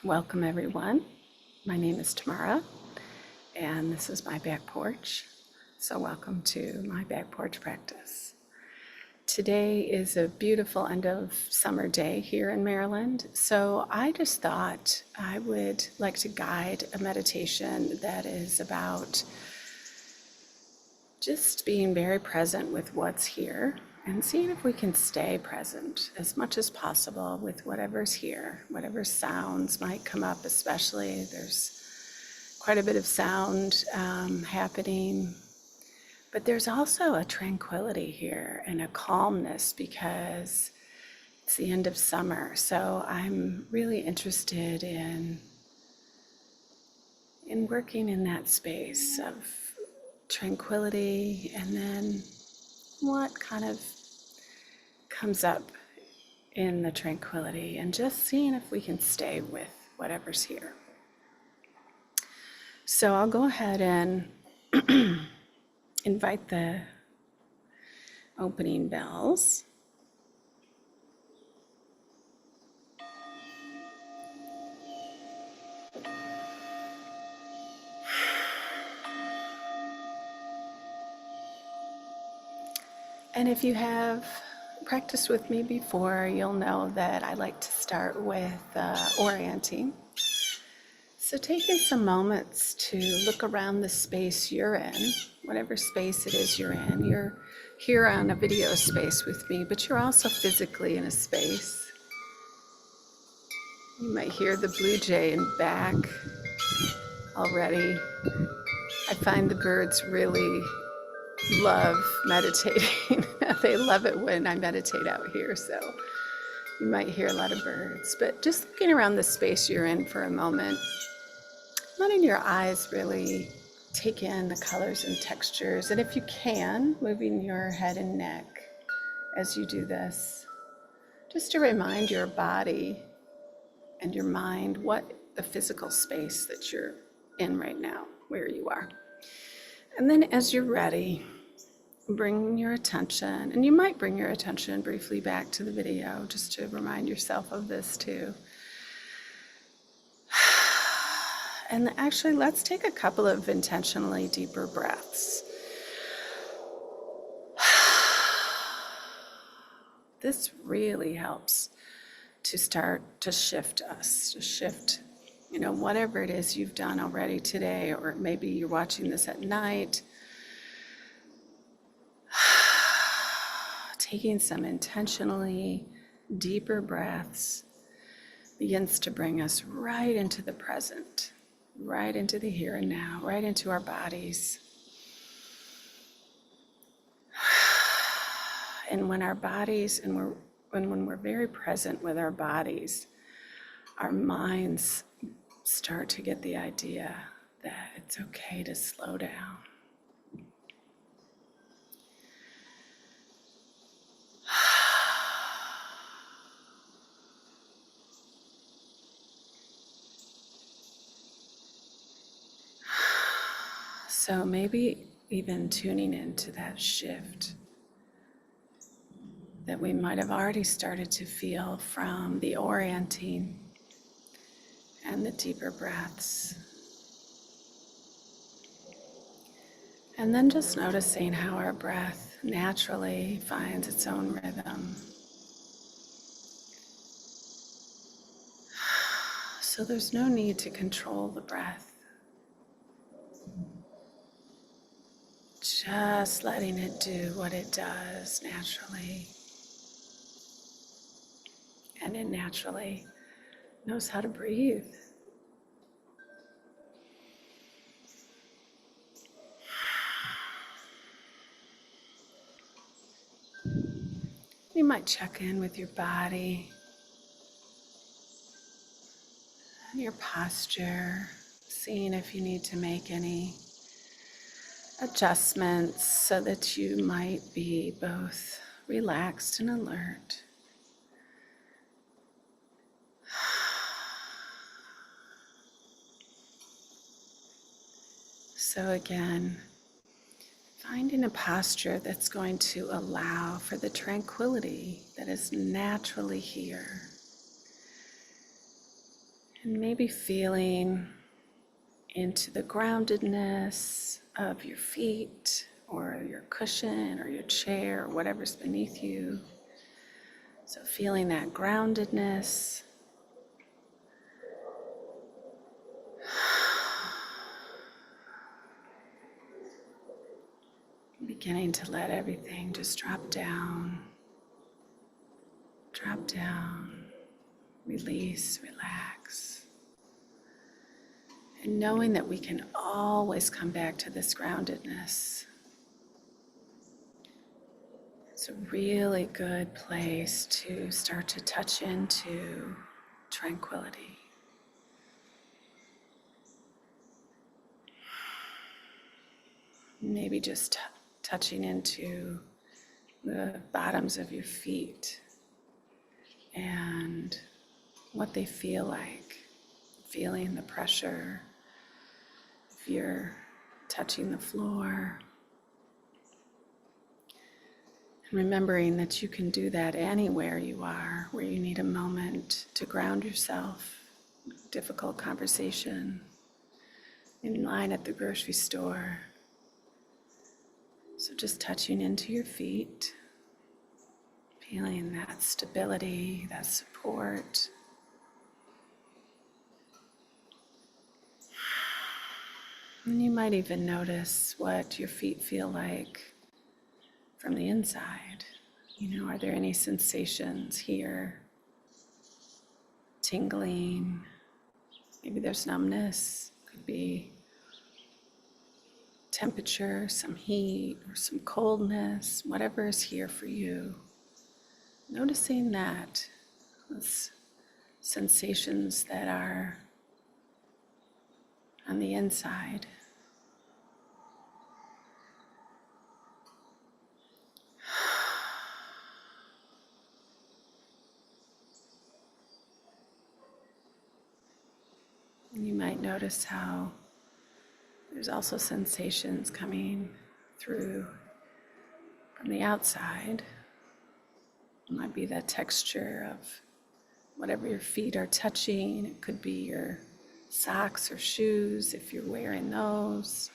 Welcome everyone. My name is Tamara and this is my back porch. So welcome to my back porch practice. Today is a beautiful end of summer day here in Maryland. So I just thought I would like to guide a meditation that is about just being very present with what's here and seeing if we can stay present as much as possible with whatever's here, whatever sounds might come up, especially there's quite a bit of sound happening, but there's also a tranquility here and a calmness because it's the end of summer. So I'm really interested in working in that space of tranquility, and then what kind of comes up in the tranquility, and just seeing if we can stay with whatever's here. So I'll go ahead and invite the opening bells. And if you have practiced with me before, you'll know that I like to start with orienting. So taking some moments to look around the space you're in, whatever space it is you're in. You're here on a video space with me, but you're also physically in a space. You might hear the blue jay in back already. I find the birds really love meditating. They love it when I meditate out here, so you might hear a lot of birds. But just looking around the space you're in for a moment, letting your eyes really take in the colors and textures, and if you can, moving your head and neck as you do this, just to remind your body and your mind what the physical space that you're in right now, where you are. And then as you're ready, bring your attention, and you might bring your attention briefly back to the video just to remind yourself of this too. And actually, let's take a couple of intentionally deeper breaths. This really helps to start to shift us, to shift, whatever it is you've done already today, or maybe you're watching this at night. Taking some intentionally deeper breaths begins to bring us right into the present, right into the here and now, right into our bodies. And when our bodies, and when we're very present with our bodies, our minds start to get the idea that it's okay to slow down. So maybe even tuning into that shift that we might have already started to feel from the orienting and the deeper breaths. And then just noticing how our breath naturally finds its own rhythm. So there's no need to control the breath. Just letting it do what it does naturally. And it naturally knows how to breathe. You might check in with your body and your posture, seeing if you need to make any adjustments so that you might be both relaxed and alert. So again, finding a posture that's going to allow for the tranquility that is naturally here. And maybe feeling into the groundedness of your feet or your cushion or your chair or whatever's beneath you. So feeling that groundedness. Beginning to let everything just drop down, release, relax. And knowing that we can always come back to this groundedness. It's a really good place to start to touch into tranquility. Maybe just touching into the bottoms of your feet and what they feel like, feeling the pressure. If you're touching the floor, and remembering that you can do that anywhere you are, where you need a moment to ground yourself, difficult conversation, in line at the grocery store. So just touching into your feet, feeling that stability, that support. And you might even notice what your feet feel like from the inside. Are there any sensations here? Tingling, maybe there's numbness, could be temperature, some heat or some coldness, whatever is here for you. Noticing that, those sensations that are on the inside. And you might notice how there's also sensations coming through from the outside. It might be the texture of whatever your feet are touching. It could be your socks or shoes if you're wearing those.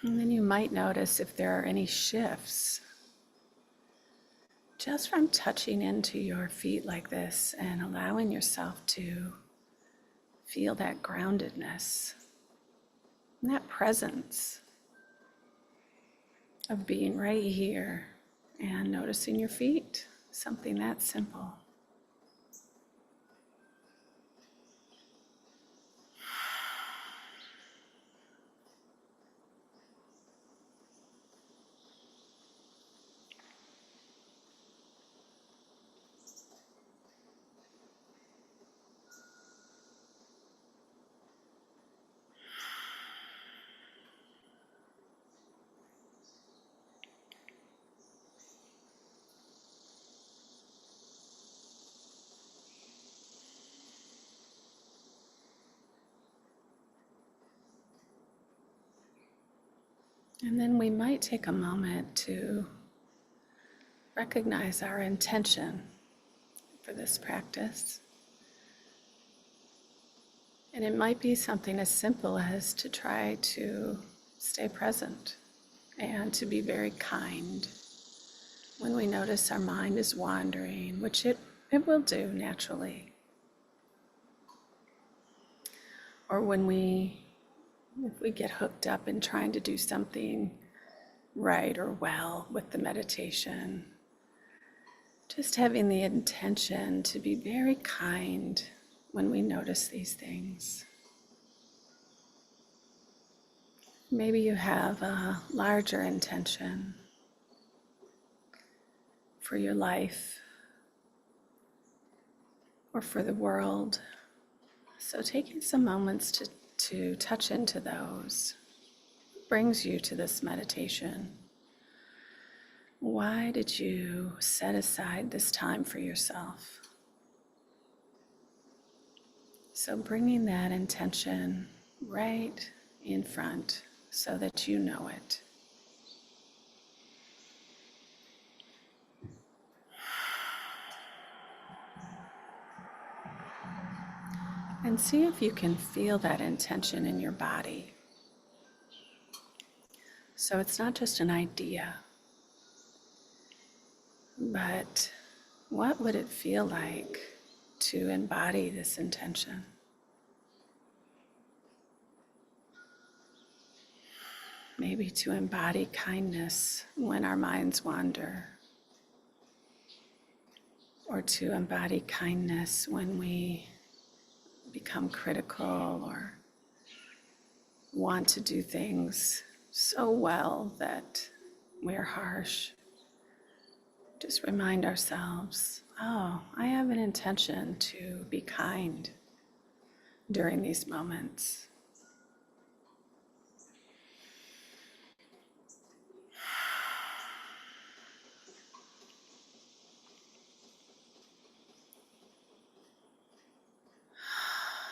And then you might notice if there are any shifts just from touching into your feet like this and allowing yourself to feel that groundedness and that presence of being right here and noticing your feet, something that simple. And then we might take a moment to recognize our intention for this practice. And it might be something as simple as to try to stay present and to be very kind when we notice our mind is wandering, which it will do naturally. Or if we get hooked up in trying to do something right or well with the meditation, just having the intention to be very kind when we notice these things. Maybe you have a larger intention for your life or for the world. So taking some moments to touch into those brings you to this meditation. Why did you set aside this time for yourself? So bringing that intention right in front so that you know it. And see if you can feel that intention in your body. So it's not just an idea, but what would it feel like to embody this intention? Maybe to embody kindness when our minds wander, or to embody kindness when we become critical or want to do things so well that we're harsh. Just remind ourselves, oh, I have an intention to be kind during these moments.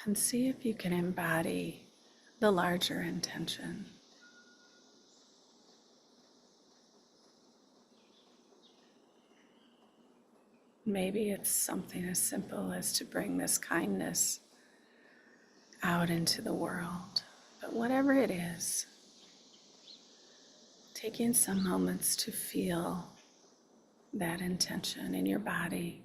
And see if you can embody the larger intention. Maybe it's something as simple as to bring this kindness out into the world. But whatever it is, taking some moments to feel that intention in your body.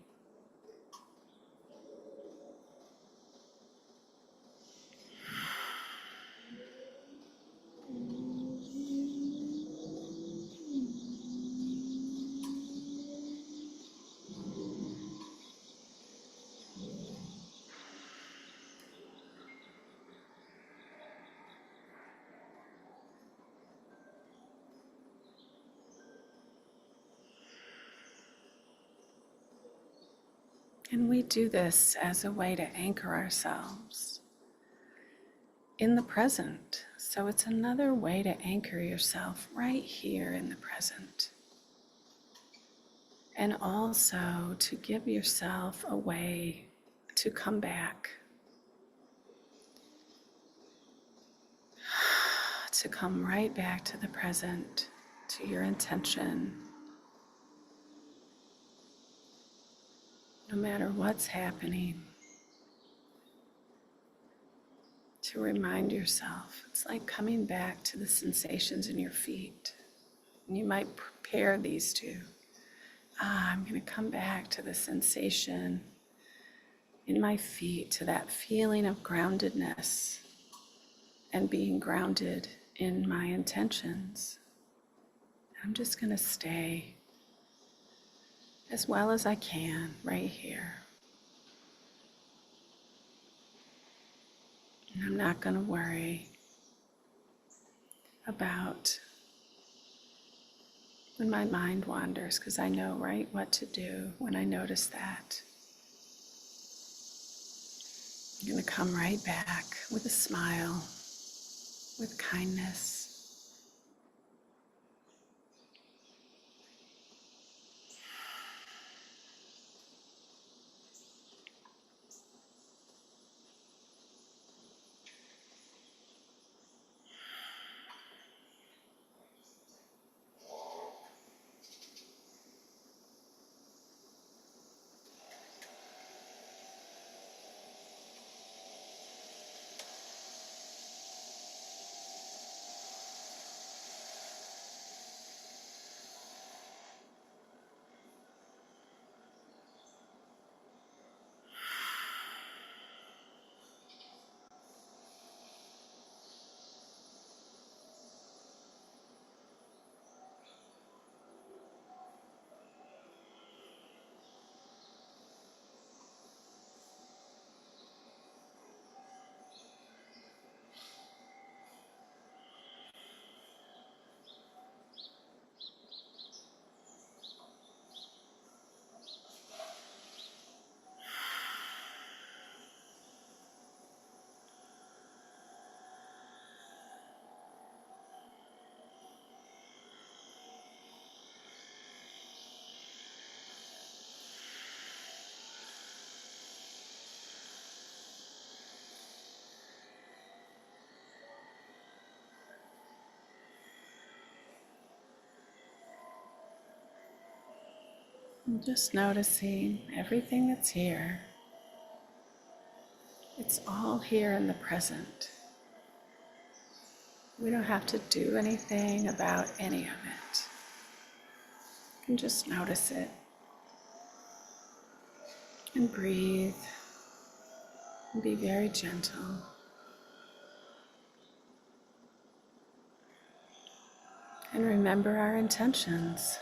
And we do this as a way to anchor ourselves in the present. So it's another way to anchor yourself right here in the present. And also to give yourself a way to come back, to come right back to the present, to your intention. No matter what's happening, to remind yourself, it's like coming back to the sensations in your feet. And you might pair these two. I'm going to come back to the sensation in my feet, to that feeling of groundedness and being grounded in my intentions. I'm just going to stay as well as I can right here. And I'm not going to worry about when my mind wanders, because I know right what to do when I notice that. I'm going to come right back with a smile, with kindness. And just noticing everything that's here. It's all here in the present. We don't have to do anything about any of it. You can just notice it and breathe and be very gentle. And remember our intentions.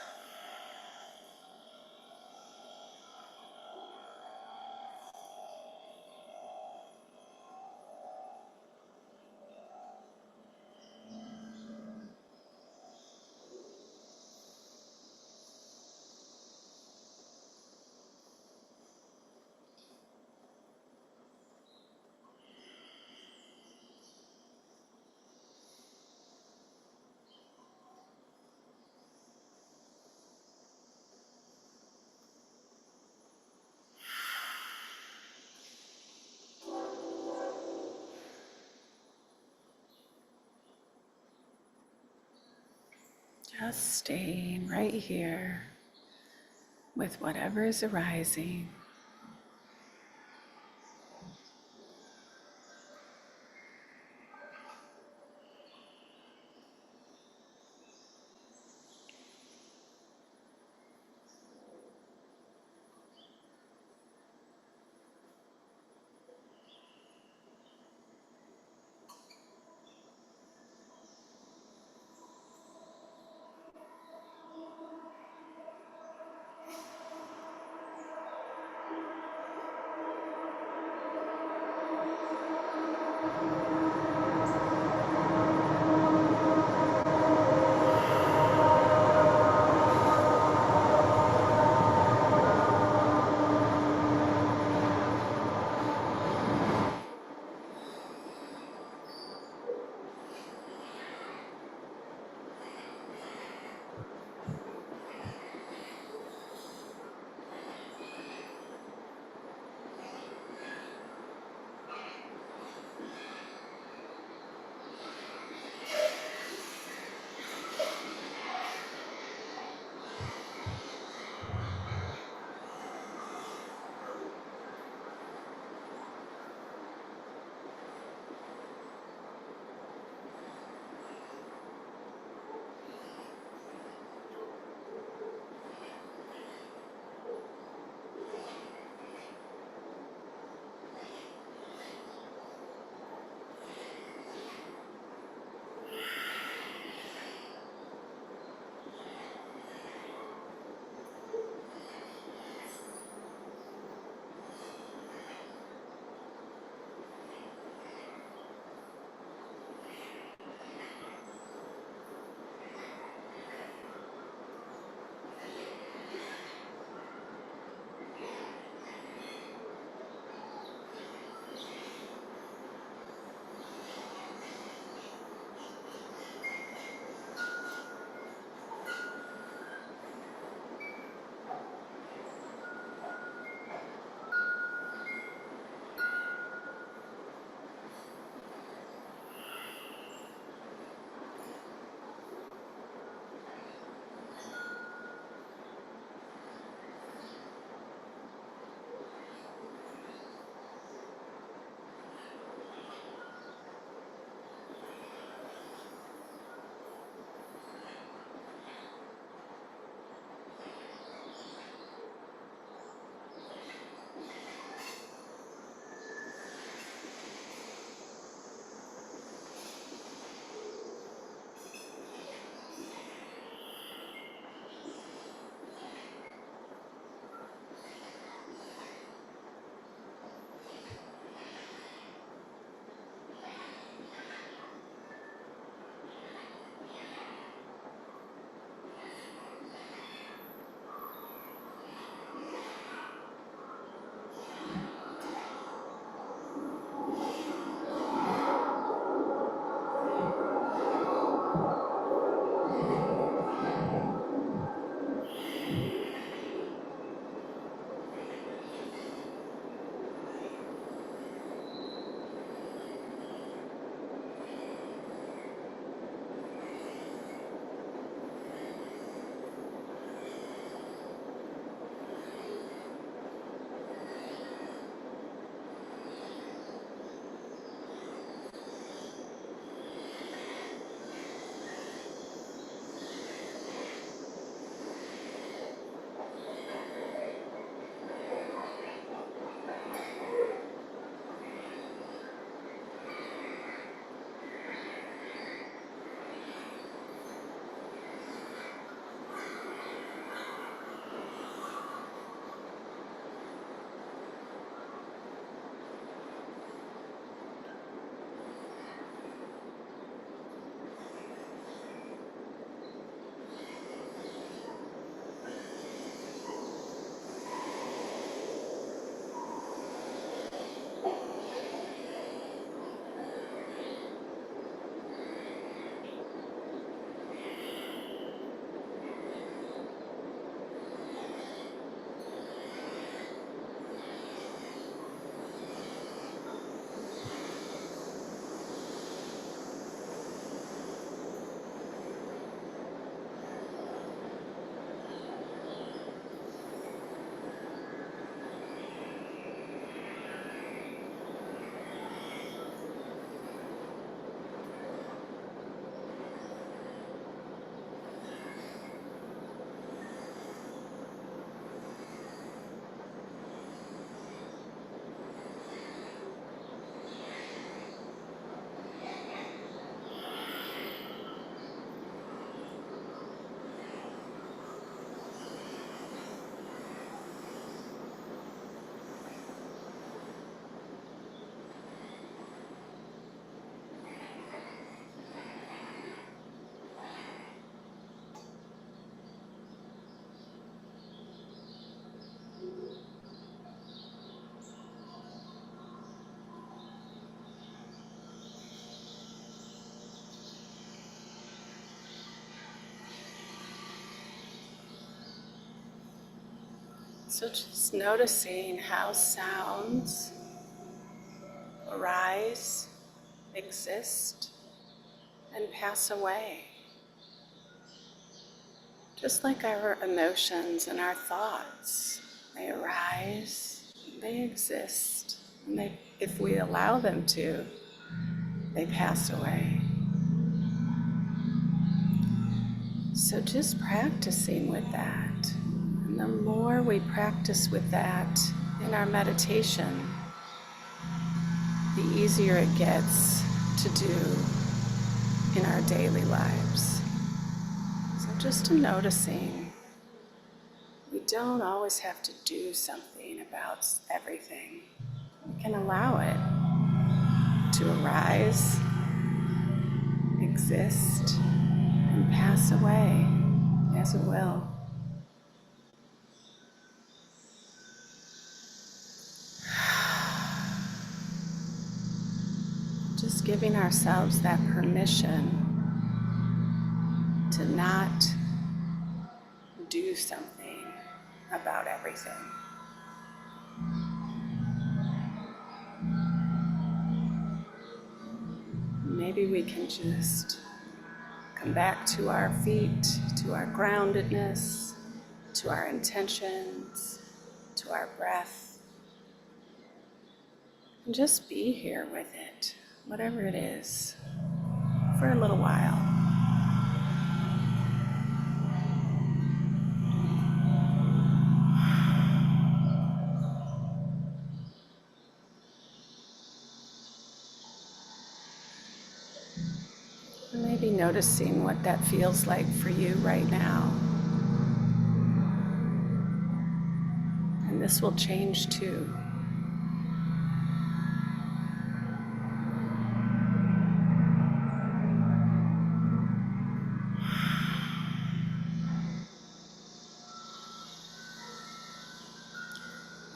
Just staying right here with whatever is arising. So just noticing how sounds arise, exist, and pass away. Just like our emotions and our thoughts, they arise, they exist, and if we allow them to, they pass away. So just practicing with that. And the more we practice with that in our meditation, the easier it gets to do in our daily lives. So just noticing, we don't always have to do something about everything. We can allow it to arise, exist, and pass away as it will. Just giving ourselves that permission to not do something about everything. Maybe we can just come back to our feet, to our groundedness, to our intentions, to our breath, and just be here with it, whatever it is, for a little while. Maybe noticing what that feels like for you right now. And this will change too.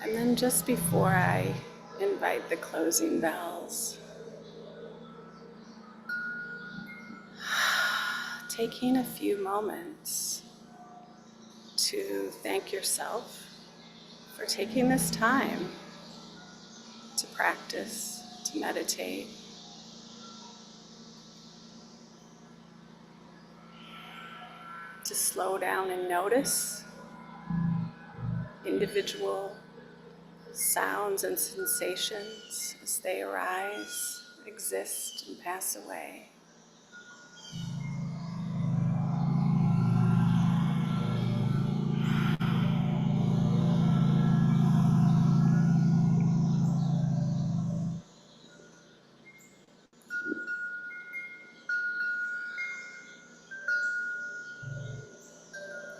And then just before I invite the closing bells, taking a few moments to thank yourself for taking this time to practice, to meditate. To slow down and notice individual sounds and sensations as they arise, exist, and pass away.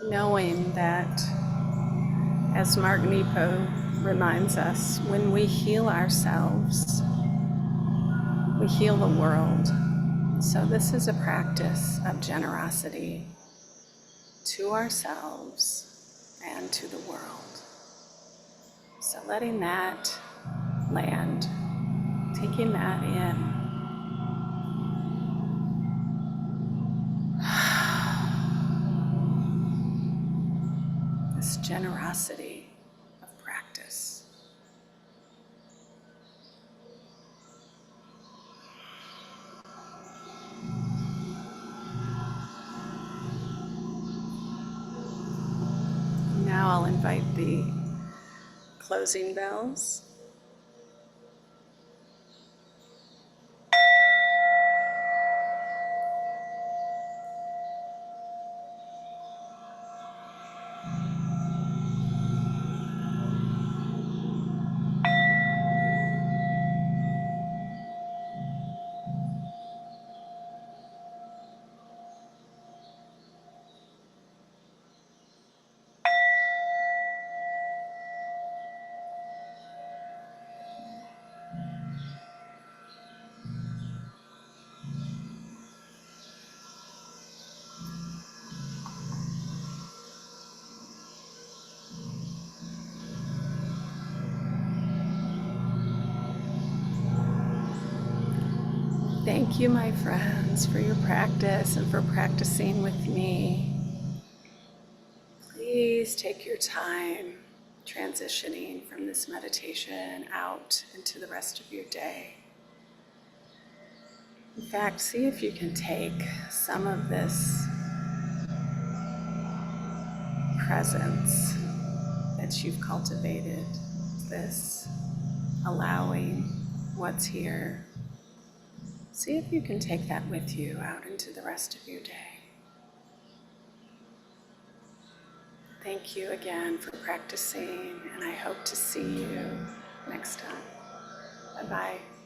Knowing that, as Mark Nepo reminds us, when we heal ourselves, we heal the world. So this is a practice of generosity to ourselves and to the world. So letting that land, taking that in. This generosity of practice. Now I'll invite the closing bells. Thank you, my friends, for your practice and for practicing with me. Please take your time transitioning from this meditation out into the rest of your day. In fact, see if you can take some of this presence that you've cultivated, this allowing what's here. See if you can take that with you out into the rest of your day. Thank you again for practicing, and I hope to see you next time. Bye-bye.